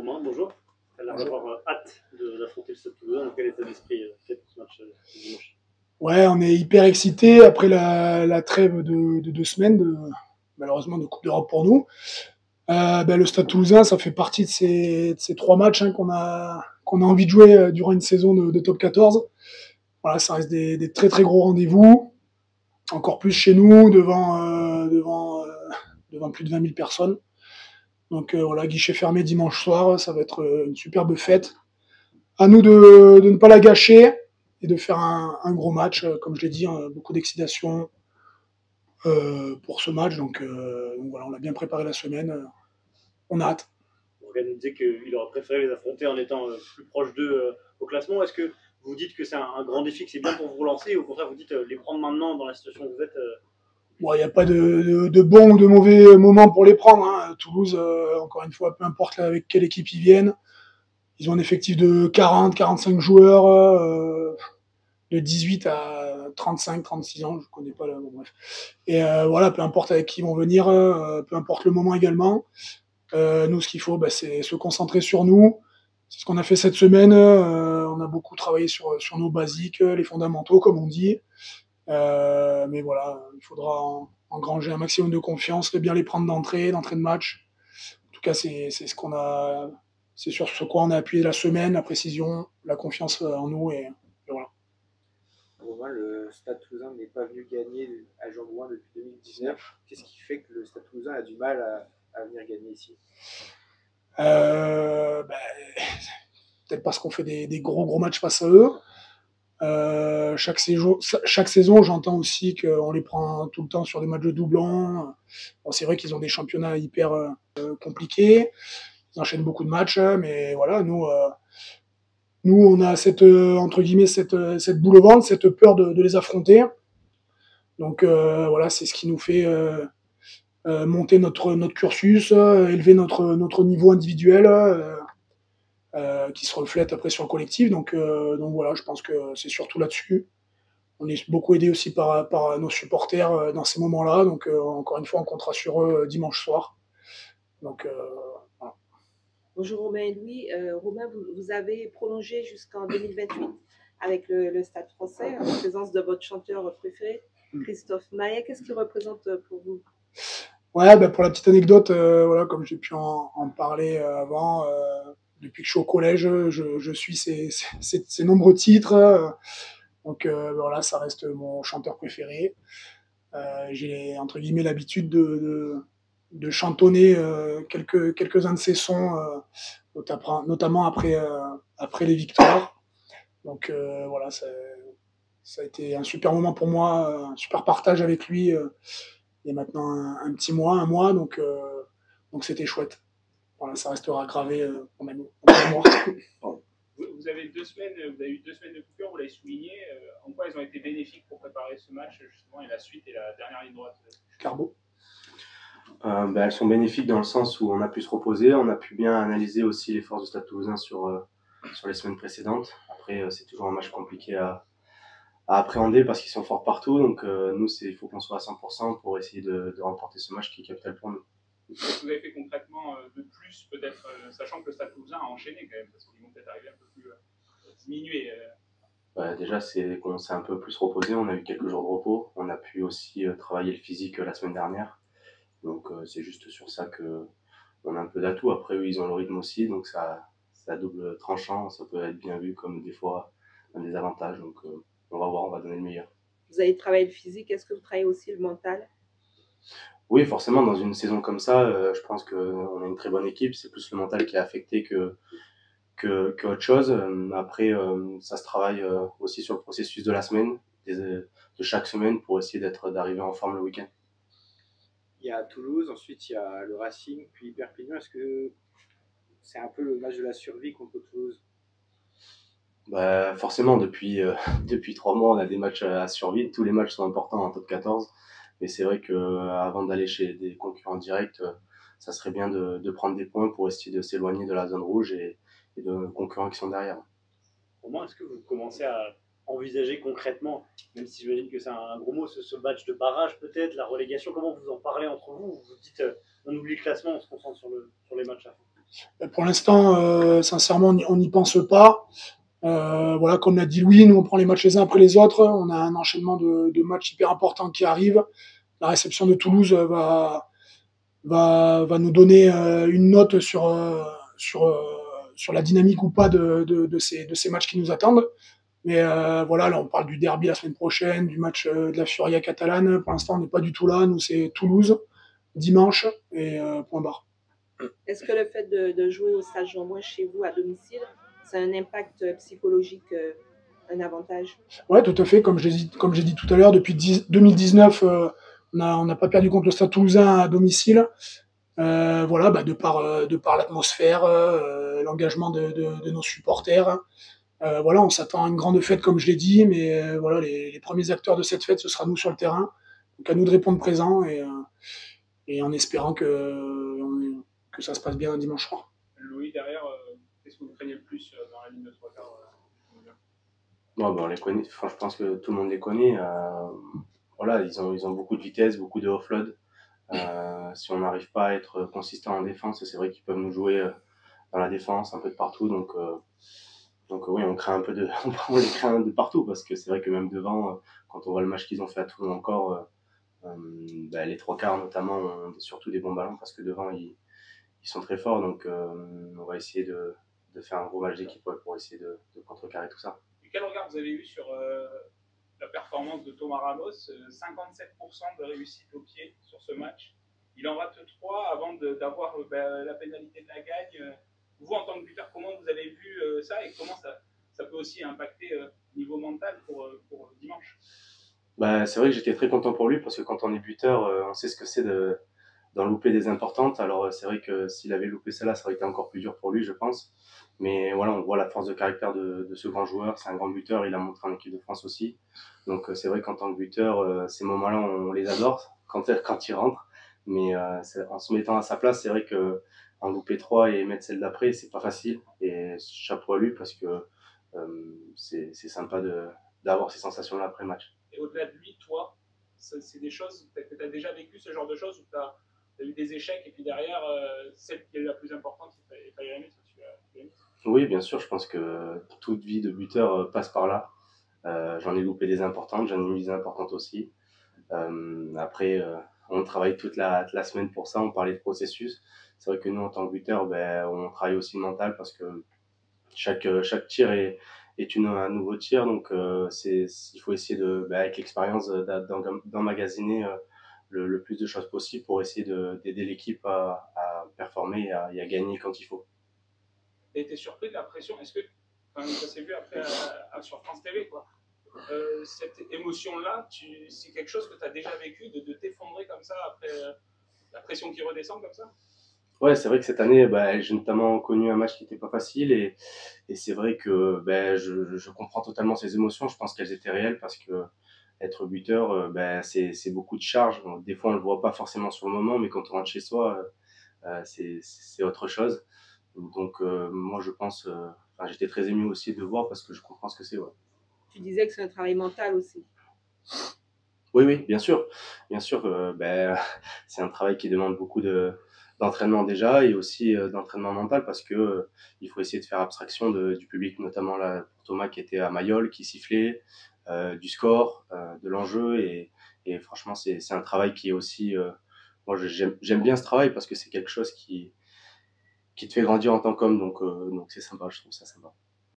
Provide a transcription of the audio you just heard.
Romain, bonjour. Elle va avoir hâte d'affronter le Stade Toulousain. Dans quel état d'esprit fait pour ce match dimanche? Ouais, on est hyper excités après la trêve de 2 semaines, malheureusement de Coupe d'Europe pour nous. Le Stade Toulousain, ça fait partie de ces 3 matchs qu'on a envie de jouer durant une saison de top 14. Voilà, ça reste des très très gros rendez-vous, encore plus chez nous, devant plus de 20 000 personnes. Donc voilà, guichet fermé dimanche soir, ça va être une superbe fête. À nous de ne pas la gâcher et de faire un gros match, comme je l'ai dit, beaucoup d'excitation pour ce match. Donc voilà, on a bien préparé la semaine, on a hâte. Morgan nous disait qu'il aurait préféré les affronter en étant plus proche d'eux au classement. Est-ce que vous dites que c'est un grand défi, que c'est bien pour vous relancer, ou au contraire vous dites les prendre maintenant dans la situation où vous êtes Bon, il n'y a pas de bons ou de mauvais moments pour les prendre, hein. Toulouse, encore une fois, peu importe avec quelle équipe ils viennent, ils ont un effectif de 40-45 joueurs, de 18 à 35-36 ans, je connais pas bon, bref. Et voilà, peu importe avec qui ils vont venir, peu importe le moment également. Nous, ce qu'il faut, c'est se concentrer sur nous. C'est ce qu'on a fait cette semaine. On a beaucoup travaillé sur nos basiques, les fondamentaux, comme on dit. Mais voilà, il faudra engranger un maximum de confiance, bien les prendre d'entrée de match. En tout cas, c'est ce qu'on a, c'est sur ce quoi on a appuyé la semaine, la précision, la confiance en nous et voilà. Romain, le Stade Toulousain n'est pas venu gagner à Jean-Bouin depuis 2019. Qu'est-ce qui fait que le Stade Toulousain a du mal à venir gagner ici? Peut-être parce qu'on fait des gros matchs face à eux. Chaque saison, j'entends aussi qu'on les prend tout le temps sur des matchs de doublons. Bon, c'est vrai qu'ils ont des championnats hyper compliqués. Ils enchaînent beaucoup de matchs, mais voilà, nous on a cette entre guillemets cette boule au ventre, cette peur de les affronter. Donc voilà, c'est ce qui nous fait monter notre cursus, élever notre niveau individuel. Qui se reflète après sur le collectif. Donc voilà, je pense que c'est surtout là-dessus. On est beaucoup aidé aussi par nos supporters dans ces moments-là. Donc encore une fois, on comptera sur eux dimanche soir. Donc voilà. Bonjour Romain et Louis. Romain, vous avez prolongé jusqu'en 2028 avec le Stade français, en présence de votre chanteur préféré, Christophe Maé. Qu'est-ce qu'il représente pour vous? Ouais, pour la petite anecdote, voilà, comme j'ai pu en parler avant, depuis que je suis au collège, je suis ces nombreux titres. Donc voilà, ça reste mon chanteur préféré. J'ai entre guillemets l'habitude de chantonner quelques-uns de ses sons, notamment après les victoires. Donc voilà, ça a été un super moment pour moi, un super partage avec lui il y a maintenant un petit mois, un mois, donc c'était chouette. Voilà, ça restera gravé en mémoire. Vous avez eu 2 semaines de coupure, vous l'avez souligné. En quoi elles ont été bénéfiques pour préparer ce match, justement, et la suite et la dernière ligne droite? Carbo. Elles sont bénéfiques dans le sens où on a pu se reposer, on a pu bien analyser aussi les forces du Stade Toulousain sur les semaines précédentes. Après, c'est toujours un match compliqué à appréhender parce qu'ils sont forts partout. Donc nous, il faut qu'on soit à 100% pour essayer de remporter ce match qui est capital pour nous. Qu'est-ce que vous avez fait concrètement de plus, peut-être, sachant que le Stade Toulousain a enchaîné quand même, parce qu'ils vont peut-être arriver un peu plus diminués Déjà, c'est qu'on s'est un peu plus reposé, on a eu quelques jours de repos, on a pu aussi travailler le physique la semaine dernière. Donc c'est juste sur ça qu'on a un peu d'atout. Après, eux, ils ont le rythme aussi, donc ça double tranchant, ça peut être bien vu comme des fois un désavantage. Donc on va voir, on va donner le meilleur. Vous avez travaillé le physique, est-ce que vous travaillez aussi le mental? Oui, forcément, dans une saison comme ça, je pense qu'on a une très bonne équipe. C'est plus le mental qui est affecté qu'autre chose. Après, ça se travaille aussi sur le processus de la semaine, de chaque semaine, pour essayer d'arriver en forme le week-end. Il y a Toulouse, ensuite il y a le Racing, puis Perpignan. Est-ce que c'est un peu le match de la survie contre Toulouse? Forcément, depuis 3 mois, on a des matchs à survie. Tous les matchs sont importants en top 14. Mais c'est vrai qu'avant d'aller chez des concurrents directs, ça serait bien de prendre des points pour essayer de s'éloigner de la zone rouge et de concurrents qui sont derrière. Comment est-ce que vous commencez à envisager concrètement, même si j'imagine que c'est un gros mot, ce match de barrage peut-être, la relégation, comment vous en parlez entre vous? Vous dites on oublie le classement, on se concentre sur les matchs à fond. Pour l'instant, sincèrement, on n'y pense pas. Voilà, comme l'a dit Louis, nous on prend les matchs les uns après les autres. On a un enchaînement de matchs hyper importants qui arrivent. La réception de Toulouse va nous donner une note sur la dynamique ou pas de ces matchs qui nous attendent. Mais voilà, là on parle du derby la semaine prochaine, du match de la Furia catalane. Pour l'instant, on n'est pas du tout là. Nous, c'est Toulouse, dimanche, et point barre. Est-ce que le fait de jouer au Stade Jean-Bouin chez vous à domicile, c'est un impact psychologique, un avantage? Ouais, tout à fait. Comme j'ai dit tout à l'heure, depuis 2019, on n'a pas perdu contre le Stade Toulousain à domicile. Voilà, de par l'atmosphère, l'engagement de nos supporters. Voilà, on s'attend à une grande fête, comme je l'ai dit, mais voilà, les premiers acteurs de cette fête, ce sera nous sur le terrain. Donc à nous de répondre présent et en espérant que ça se passe bien un dimanche soir. Louis, derrière, qu'est-ce que vous craignez le plus dans la ligne de trois quarts Bon, on les connaît. Enfin, je pense que tout le monde les connaît. Voilà, ils ont beaucoup de vitesse, beaucoup de offload. Si on n'arrive pas à être consistant en défense, c'est vrai qu'ils peuvent nous jouer dans la défense un peu de partout. Donc oui, on craint un peu on les craint de partout parce que c'est vrai que même devant, quand on voit le match qu'ils ont fait à Toulon encore, les trois quarts notamment ont surtout des bons ballons parce que devant ils sont très forts. Donc on va essayer de faire un gros match d'équipe pour essayer de contrecarrer tout ça. Et quel regard vous avez eu sur la performance de Thomas Ramos? 57% de réussite au pied sur ce match. Il en rate 3 avant d'avoir la pénalité de la gagne. Vous, en tant que buteur, comment vous avez vu ça et comment ça peut aussi impacter niveau mental pour dimanche? C'est vrai que j'étais très content pour lui parce que quand on est buteur, on sait ce que c'est d'en louper des importantes. Alors c'est vrai que s'il avait loupé celle-là, ça aurait été encore plus dur pour lui, je pense. Mais voilà, on voit la force de caractère de ce grand joueur. C'est un grand buteur, il a montré en équipe de France aussi. Donc c'est vrai qu'en tant que buteur, ces moments-là, on les adore quand il rentre. Mais en se mettant à sa place, c'est vrai que en louper 3 et mettre celle d'après, c'est pas facile. Et chapeau à lui parce que c'est sympa d'avoir ces sensations-là après le match. Et au-delà de lui, toi, c'est des choses que tu as déjà vécu, ce genre de choses où tu as eu des échecs et puis derrière, celle qui est la plus importante, il fallait la mettre. Oui, bien sûr, je pense que toute vie de buteur passe par là. J'en ai loupé des importantes, j'en ai mis des importantes aussi. Après, on travaille toute la semaine pour ça, on parlait de processus. C'est vrai que nous, en tant que buteur, on travaille aussi le mental parce que chaque tir est un nouveau tir. Donc, il faut essayer avec l'expérience, d'emmagasiner le plus de choses possible pour essayer d'aider l'équipe à performer et à gagner quand il faut. Tu as été surpris de la pression? Est-ce que ça s'est vu après sur France TV, quoi? Cette émotion-là, c'est quelque chose que tu as déjà vécu, de t'effondrer comme ça après la pression qui redescend comme ça? Ouais, c'est vrai que cette année, j'ai notamment connu un match qui n'était pas facile et c'est vrai que je comprends totalement ces émotions. Je pense qu'elles étaient réelles parce que être buteur, c'est beaucoup de charges. Bon, des fois, on le voit pas forcément sur le moment, mais quand on rentre chez soi, c'est autre chose. Donc moi, je pense, j'étais très ému aussi de voir parce que je comprends ce que c'est. Ouais. Tu disais que c'est un travail mental aussi. Oui, bien sûr. Bien sûr, c'est un travail qui demande beaucoup d'entraînement déjà et aussi d'entraînement mental parce que il faut essayer de faire abstraction du public, notamment là, pour Thomas qui était à Mayol, qui sifflait, du score, de l'enjeu et franchement, c'est un travail qui est aussi. Moi, j'aime bien ce travail parce que c'est quelque chose qui te fait grandir en tant qu'homme, donc c'est sympa, je trouve ça sympa.